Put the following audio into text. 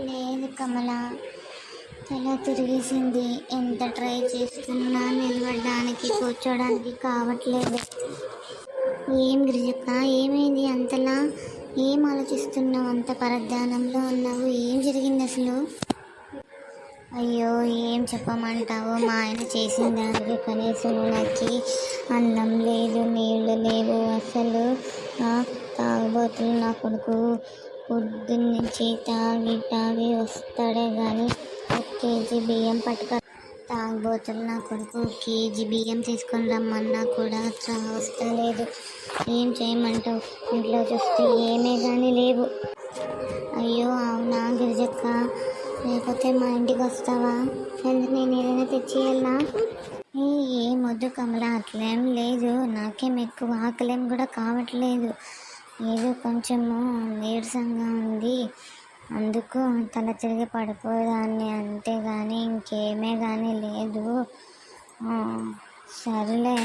లేదు కమల, తల తిరిగేసింది. ఎంత ట్రై చేస్తున్నా నిలబడడానికి కూర్చోడానికి కావట్లేదు. ఏం గిరిజక్క, ఏమైంది అంతలా? ఏం ఆలోచిస్తున్నావు? అంత పరధ్యానంలో ఉన్నావు. ఏం జరిగింది అసలు? అయ్యో, ఏం చెప్పమంటావు? మా ఆయన చేసిన దానికి కనీసం నాకు అన్నం లేదు, నీళ్లు లేవు. అసలు తాగుబోతులు నా కొడుకు. పొద్దున్నుంచి తాగి వస్తాడే కానీ 1 కేజీ బియ్యం పట్టుక. తాగుబోతులు నా కొడుకు 1 కేజీ బియ్యం తీసుకొని రమ్మన్నా కూడా వస్తలేదు. ఏం చేయమంటావు? ఇంట్లో చూస్తే ఏమే కానీ లేవు. అయ్యో అవునా గిరిజక్క, లేకపోతే మా ఇంటికి వస్తావా? ఎందుకు, నేను ఏదైనా తెచ్చేయాలనా? ఏం వద్దు కమల, అట్లేం లేదు. నాకేం ఎక్కువ ఆకలేం కూడా కావట్లేదు. ఏదో కొంచెము నీరసంగా ఉంది, అందుకు తల తిరిగి పడిపోయేదాన్ని, అంతేగాని ఇంకేమే కానీ లేదు. సరేలే.